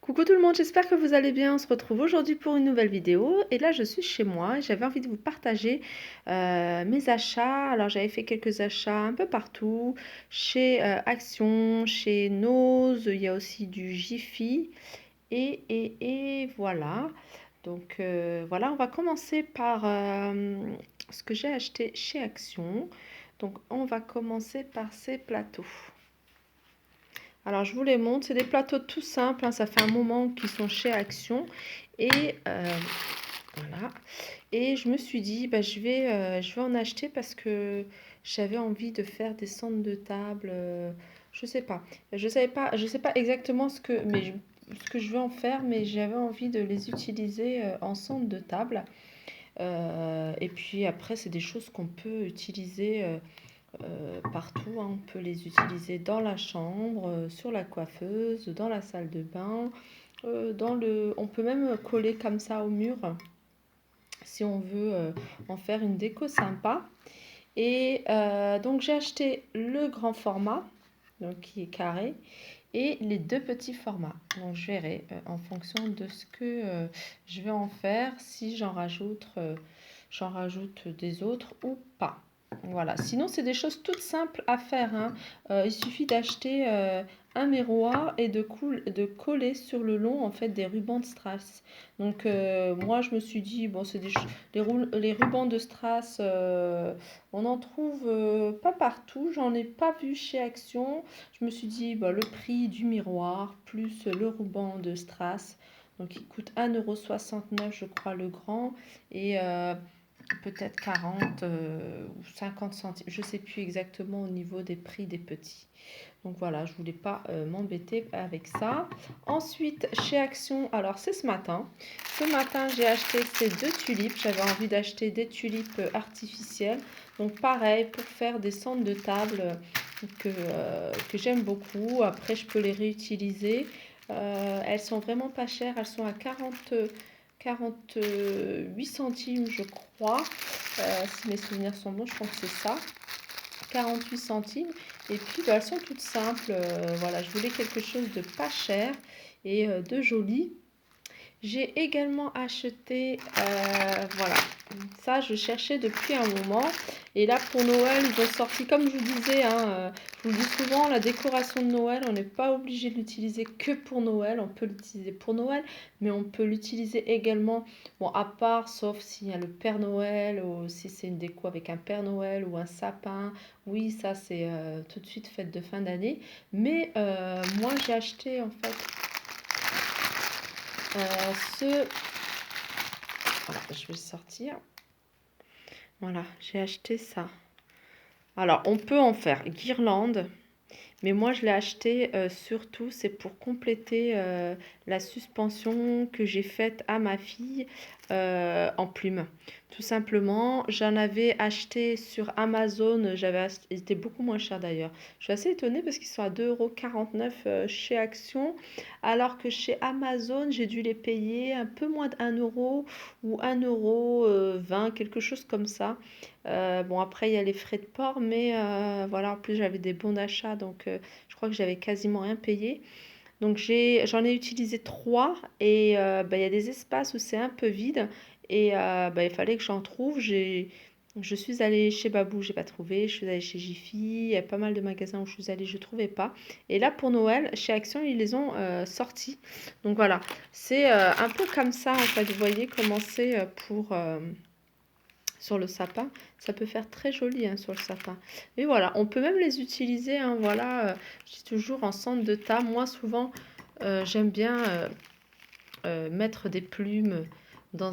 Coucou tout le monde, j'espère que vous allez bien. On se retrouve aujourd'hui pour une nouvelle vidéo. Et là, je suis chez moi et j'avais envie de vous partager mes achats. Alors, j'avais fait quelques achats un peu partout, chez Action, chez Nose, il y a aussi du Jiffy. Et voilà. Donc, voilà, on va commencer par ce que j'ai acheté chez Action. Donc, on va commencer par ces plateaux. Alors, je vous les montre. C'est des plateaux tout simples, hein. Ça fait un moment qu'ils sont chez Action. Et voilà. Et je me suis dit, bah, je vais en acheter parce que j'avais envie de faire des centres de table. Je sais pas. Je sais pas exactement ce que je veux en faire, mais j'avais envie de les utiliser en centre de table. Et puis après, c'est des choses qu'on peut utiliser. Partout, hein. On peut les utiliser dans la chambre, sur la coiffeuse, dans la salle de bain, on peut même coller comme ça au mur si on veut en faire une déco sympa. Et donc j'ai acheté le grand format, donc qui est carré, et les deux petits formats. Donc je verrai en fonction de ce que je vais en faire, si j'en rajoute des autres ou pas. Voilà, sinon c'est des choses toutes simples à faire, hein. Il suffit d'acheter un miroir et de coller sur le long en fait des rubans de strass. Donc moi je me suis dit, bon c'est les rubans de strass, on en trouve pas partout, j'en ai pas vu chez Action. Je me suis dit, bah, le prix du miroir plus le ruban de strass, donc il coûte 1,69 € je crois le grand, et peut-être 40 ou 50 centimes, je ne sais plus exactement au niveau des prix des petits. Donc voilà, je ne voulais pas m'embêter avec ça. Ensuite, chez Action, alors c'est ce matin. Ce matin, j'ai acheté ces deux tulipes. J'avais envie d'acheter des tulipes artificielles. Donc pareil, pour faire des centres de table que j'aime beaucoup. Après, je peux les réutiliser. Elles sont vraiment pas chères. Elles sont à 48 centimes, je crois. Si mes souvenirs sont bons, je pense que c'est ça. 48 centimes. Et puis, bah, elles sont toutes simples. Voilà, je voulais quelque chose de pas cher et de joli. J'ai également acheté, voilà, ça je cherchais depuis un moment. Et là pour Noël, ils ont sorti, comme je vous disais, hein, je vous le dis souvent, la décoration de Noël, on n'est pas obligé de l'utiliser que pour Noël. On peut l'utiliser pour Noël, mais on peut l'utiliser également, bon, à part, sauf s'il y a le Père Noël, ou si c'est une déco avec un Père Noël ou un sapin. Oui, ça c'est tout de suite fête de fin d'année. Mais moi j'ai acheté en fait ce... Voilà, je vais le sortir. Voilà, j'ai acheté ça. Alors, on peut en faire guirlande, mais moi je l'ai acheté surtout, c'est pour compléter la suspension que j'ai faite à ma fille en plume. Tout simplement, j'en avais acheté sur Amazon, il était beaucoup moins cher d'ailleurs. Je suis assez étonnée parce qu'ils sont à 2,49 € chez Action, alors que chez Amazon, j'ai dû les payer un peu moins d'1 € ou 1,20 €, quelque chose comme ça. Bon, après, il y a les frais de port, mais voilà, en plus, j'avais des bons d'achat, donc je crois que j'avais quasiment rien payé. Donc, j'en ai utilisé trois, et bah, il y a des espaces où c'est un peu vide, et bah, il fallait que j'en trouve. Je suis allée chez Babou, j'ai pas trouvé. Je suis allée chez Jiffy, il y a pas mal de magasins où je suis allée, je trouvais pas. Et là, pour Noël, chez Action, ils les ont sortis. Donc voilà, c'est un peu comme ça, en fait. Vous voyez comment c'est sur le sapin, ça peut faire très joli, hein, sur le sapin. Mais voilà, on peut même les utiliser, hein, voilà, je dis toujours en centre de table. Moi, souvent, j'aime bien mettre des plumes dans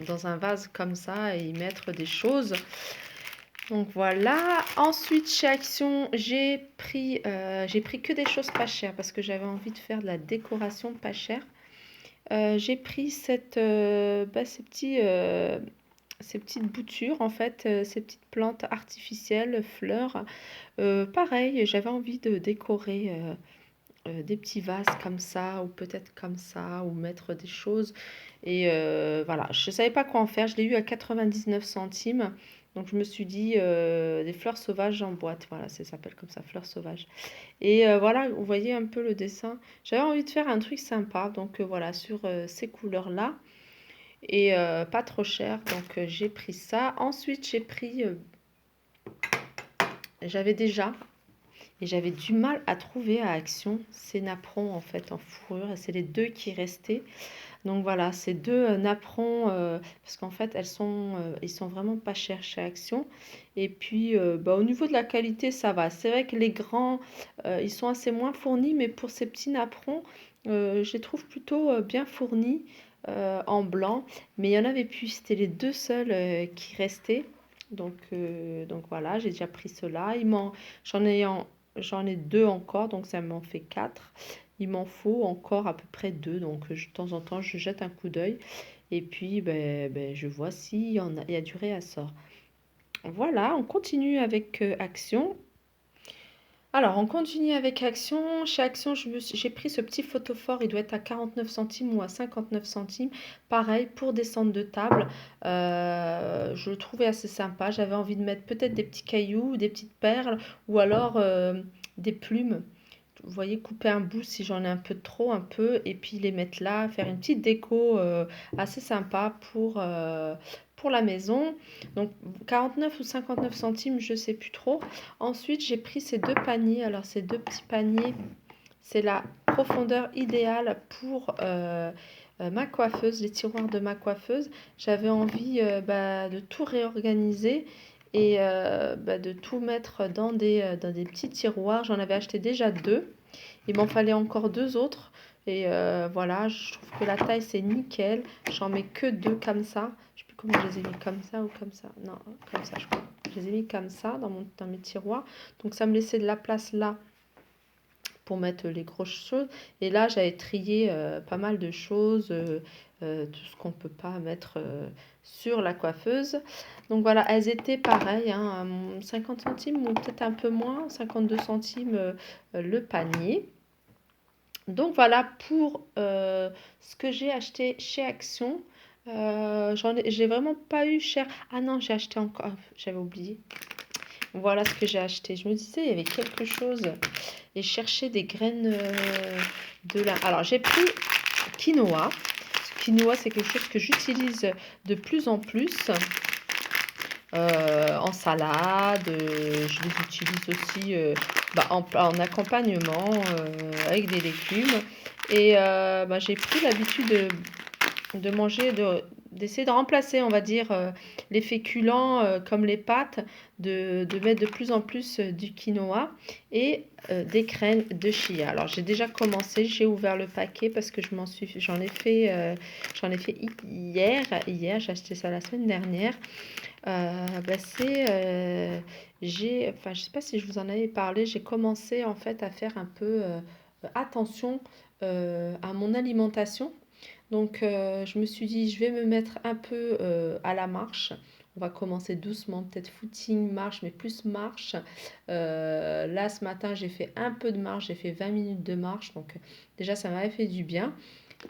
dans un vase comme ça et y mettre des choses. Donc voilà. Ensuite, chez Action, j'ai pris que des choses pas chères parce que j'avais envie de faire de la décoration pas chère. J'ai pris ces petites boutures, en fait, ces petites plantes artificielles, fleurs. Pareil, j'avais envie de décorer des petits vases comme ça, ou peut-être comme ça, ou mettre des choses. Et voilà, je ne savais pas quoi en faire. Je l'ai eu à 99 centimes. Donc je me suis dit des fleurs sauvages en boîte, voilà, ça s'appelle comme ça, fleurs sauvages. Et voilà, vous voyez un peu le dessin. J'avais envie de faire un truc sympa, donc voilà, sur ces couleurs-là. Et pas trop cher, donc j'ai pris ça. Ensuite, j'ai pris, j'avais déjà, et j'avais du mal à trouver à Action, ces napperons en fait en fourrure, et c'est les deux qui restaient. Donc voilà, ces deux napperons, parce qu'en fait, ils sont vraiment pas chers chez Action. Et puis, bah, au niveau de la qualité, ça va. C'est vrai que les grands, ils sont assez moins fournis, mais pour ces petits napperons, je les trouve plutôt bien fournis en blanc. Mais il y en avait plus, c'était les deux seuls qui restaient. Donc voilà, j'ai déjà pris ceux-là. J'en ai, j'en ai deux encore, donc ça m'en fait quatre. Il m'en faut encore à peu près deux, donc de temps en temps, je jette un coup d'œil et puis je vois il y a du réassort. Voilà, on continue avec Action. Alors, on continue avec Action. Chez Action, j'ai pris ce petit photophore, il doit être à 49 centimes ou à 59 centimes. Pareil, pour des centres de table, je le trouvais assez sympa. J'avais envie de mettre peut-être des petits cailloux, des petites perles ou alors des plumes. Vous voyez, couper un bout si j'en ai un peu trop, un peu, et puis les mettre là, faire une petite déco assez sympa pour la maison. Donc 49 ou 59 centimes, je sais plus trop. Ensuite, j'ai pris ces deux paniers. Alors, ces deux petits paniers, c'est la profondeur idéale pour ma coiffeuse, les tiroirs de ma coiffeuse. J'avais envie de tout réorganiser et de tout mettre dans des petits tiroirs. J'en avais acheté déjà deux. Il m'en fallait encore deux autres. Et voilà, je trouve que la taille c'est nickel. J'en mets que deux comme ça. Je sais plus comment je les ai mis, comme ça ou comme ça. Non, comme ça je crois. Je les ai mis comme ça dans mes tiroirs. Donc ça me laissait de la place là pour mettre les grosses choses. Et là, j'avais trié pas mal de choses, tout ce qu'on ne peut pas mettre sur la coiffeuse. Donc voilà, elles étaient pareilles, hein, à 50 centimes ou peut-être un peu moins, 52 centimes le panier. Donc voilà pour ce que j'ai acheté chez Action. J'ai vraiment pas eu cher. Ah non, j'ai acheté encore, j'avais oublié. Voilà ce que j'ai acheté. Je me disais, il y avait quelque chose et chercher des graines de lin. Alors, j'ai pris quinoa. Quinoa, c'est quelque chose que j'utilise de plus en plus en salade. Je les utilise aussi en accompagnement avec des légumes. Et j'ai pris l'habitude de manger, d'essayer de remplacer, on va dire, les féculents comme les pâtes, de mettre de plus en plus du quinoa et des graines de chia. Alors j'ai déjà commencé, j'ai ouvert le paquet parce que j'en ai fait hier. Hier, j'ai acheté ça la semaine dernière. Je sais pas si je vous en avais parlé, j'ai commencé en fait à faire un peu attention à mon alimentation. Donc, je me suis dit, je vais me mettre un peu à la marche. On va commencer doucement, peut-être footing, marche, mais plus marche. Là, ce matin, j'ai fait un peu de marche, j'ai fait 20 minutes de marche. Donc, déjà, ça m'avait fait du bien.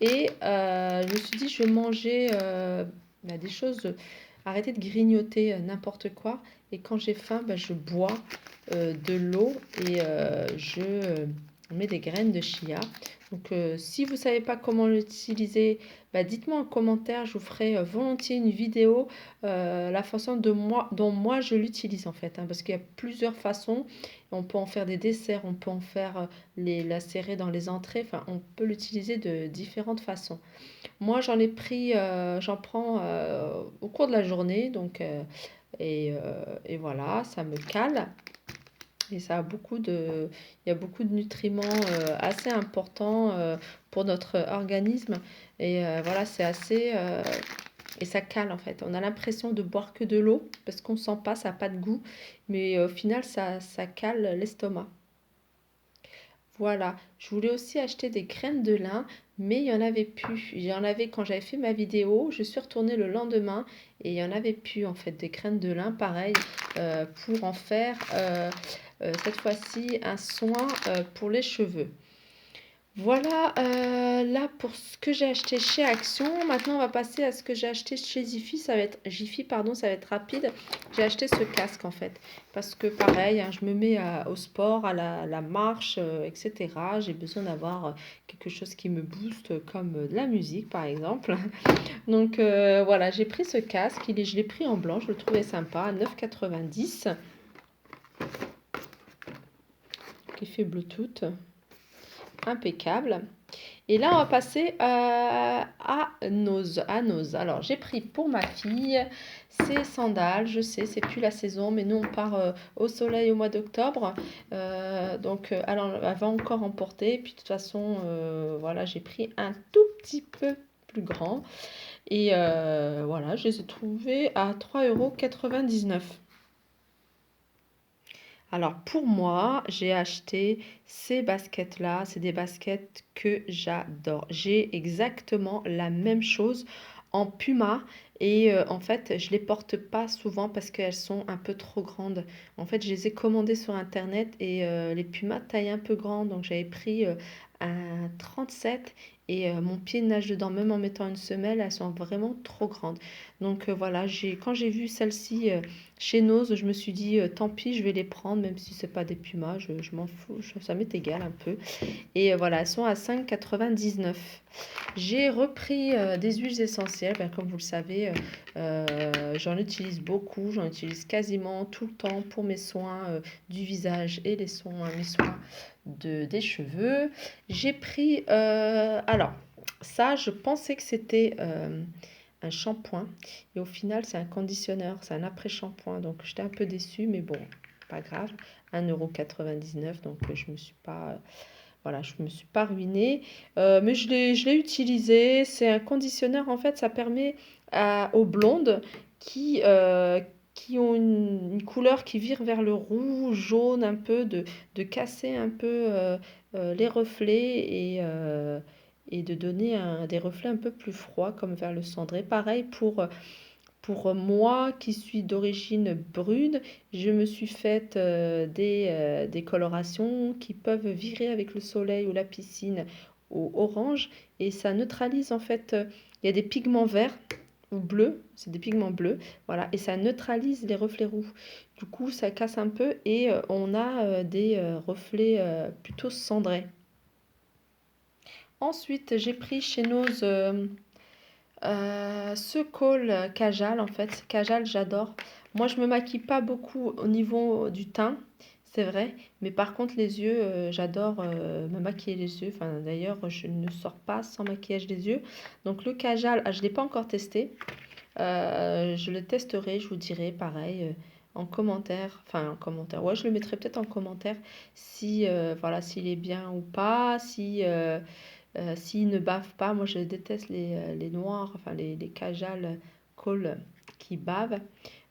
Et je me suis dit, je vais manger des choses, arrêter de grignoter n'importe quoi. Et quand j'ai faim, je bois de l'eau et je mets des graines de chia. Donc, si vous ne savez pas comment l'utiliser, dites-moi en commentaire, je vous ferai volontiers une vidéo, la façon dont moi je l'utilise en fait, hein, parce qu'il y a plusieurs façons. On peut en faire des desserts, on peut en faire lacérer dans les entrées, enfin, on peut l'utiliser de différentes façons. Moi, j'en prends au cours de la journée, donc, et voilà, ça me cale. Et il y a beaucoup de nutriments assez importants pour notre organisme. Et voilà, c'est assez. Et ça cale en fait. On a l'impression de boire que de l'eau parce qu'on ne sent pas, ça n'a pas de goût. Mais au final, ça cale l'estomac. Voilà, je voulais aussi acheter des graines de lin, mais il n'y en avait plus. Il y en avait quand j'avais fait ma vidéo, je suis retournée le lendemain et il n'y en avait plus en fait des graines de lin, pareil, pour en faire cette fois-ci un soin pour les cheveux. Voilà, là pour ce que j'ai acheté chez Action. Maintenant, on va passer à ce que j'ai acheté chez Jiffy. Ça va être Jiffy, pardon, ça va être rapide. J'ai acheté ce casque en fait, parce que pareil, hein, je me mets au sport, à la marche, etc. J'ai besoin d'avoir quelque chose qui me booste, comme de la musique par exemple. Donc voilà, j'ai pris ce casque. Je l'ai pris en blanc. Je le trouvais sympa, à 9,90. Qui fait Bluetooth, impeccable. Et là, on va passer à Nose. À Nose. Alors, j'ai pris pour ma fille ces sandales. Je sais, c'est plus la saison, mais nous, on part au soleil au mois d'octobre. Donc, alors, elle va encore en porter. Puis, de toute façon, voilà, j'ai pris un tout petit peu plus grand. Et voilà, je les ai trouvés à 3,99 €. Alors pour moi, j'ai acheté ces baskets-là. C'est des baskets que j'adore. J'ai exactement la même chose en Puma et en fait, je les porte pas souvent parce qu'elles sont un peu trop grandes. En fait, je les ai commandées sur internet et les Puma taille un peu grande, donc j'avais pris un 37 et mon pied nage dedans, même en mettant une semelle, elles sont vraiment trop grandes. Donc voilà, quand j'ai vu celle-ci chez Nose, je me suis dit, tant pis, je vais les prendre, même si c'est pas des Pumas, je m'en fous, ça m'est égal un peu. Et voilà, elles sont à 5,99 €. J'ai repris des huiles essentielles, ben, comme vous le savez, j'en utilise beaucoup, j'en utilise quasiment tout le temps pour mes soins du visage et mes soins des cheveux. J'ai pris, alors, ça, je pensais que c'était un shampoing. Et au final, c'est un conditionneur, c'est un après-shampoing. Donc, j'étais un peu déçue, mais bon, pas grave. 1,99 €, donc je me suis pas, voilà, je me suis pas ruinée. Mais je l'ai utilisé. C'est un conditionneur, en fait, ça permet aux blondes qui ont une couleur qui vire vers le rouge, jaune un peu, de casser un peu les reflets et de donner des reflets un peu plus froids, comme vers le cendré. Pareil pour moi qui suis d'origine brune, je me suis faite des colorations qui peuvent virer avec le soleil ou la piscine au orange et ça neutralise en fait, il y a des pigments verts ou bleus, c'est des pigments bleus, voilà, et ça neutralise les reflets roux. Du coup, ça casse un peu et on a des reflets plutôt cendrés. Ensuite, j'ai pris chez Nose ce col Kajal, en fait, Kajal, j'adore. Moi, je me maquille pas beaucoup au niveau du teint, c'est vrai, mais par contre, les yeux, j'adore me maquiller les yeux. Enfin, d'ailleurs, je ne sors pas sans maquillage des yeux. Donc, le Kajal, je ne l'ai pas encore testé. Je le testerai, je vous dirai pareil en commentaire. Enfin, en commentaire. Ouais, je le mettrai peut-être en commentaire si, voilà, s'il est bien ou pas, si. S'ils ne bavent pas, moi je déteste les noirs, enfin les Kajal Kohl qui bavent.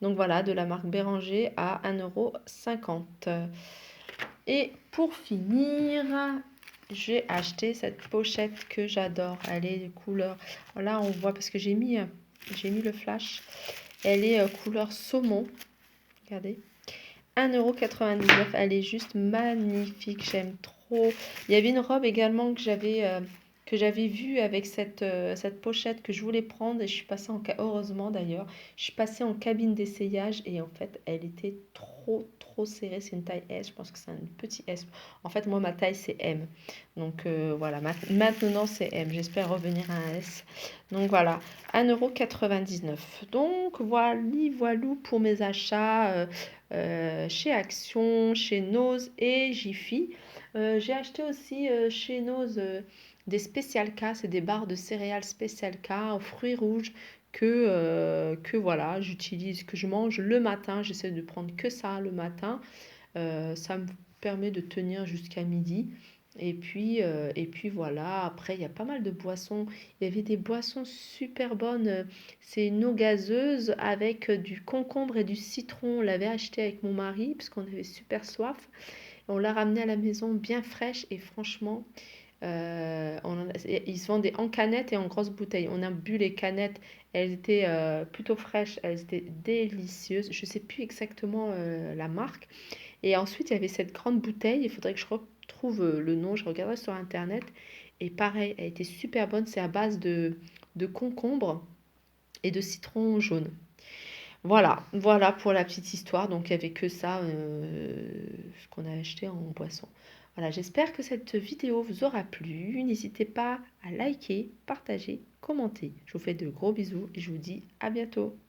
Donc voilà, de la marque Béranger à 1,50 €. Et pour finir, j'ai acheté cette pochette que j'adore. Elle est de couleur. Là, on voit parce que j'ai mis le flash. Elle est couleur saumon. Regardez. 1,99 €. Elle est juste magnifique. J'aime trop. Il y avait une robe également que j'avais vue avec cette pochette que je voulais prendre et je suis passée heureusement d'ailleurs, je suis passée en cabine d'essayage et en fait, elle était trop serrée. C'est une taille S. Je pense que c'est un petit S. En fait, moi, ma taille, c'est M. Donc voilà, maintenant c'est M. J'espère revenir à un S. Donc voilà, 1,99 €. Donc voilou pour mes achats chez Action, chez Nose et Jiffy. J'ai acheté aussi chez Nose des Special K, c'est des barres de céréales Special K aux fruits rouges que voilà, j'utilise, que je mange le matin. J'essaie de prendre que ça le matin. Ça me permet de tenir jusqu'à midi. Et puis voilà, après il y a pas mal de boissons. Il y avait des boissons super bonnes. C'est une eau gazeuse avec du concombre et du citron. On l'avait acheté avec mon mari parce qu'on avait super soif. On l'a ramené à la maison bien fraîche et franchement, ils se vendaient en canettes et en grosses bouteilles. On a bu les canettes, elles étaient plutôt fraîches, elles étaient délicieuses. Je ne sais plus exactement la marque. Et ensuite, il y avait cette grande bouteille. Il faudrait que trouve le nom, je regarderai sur internet. Et pareil, elle était super bonne, c'est à base de concombre et de citron jaune. Voilà, voilà pour la petite histoire. Donc, il n'y avait que ça, ce qu'on a acheté en boisson. Voilà, j'espère que cette vidéo vous aura plu. N'hésitez pas à liker, partager, commenter. Je vous fais de gros bisous et je vous dis à bientôt.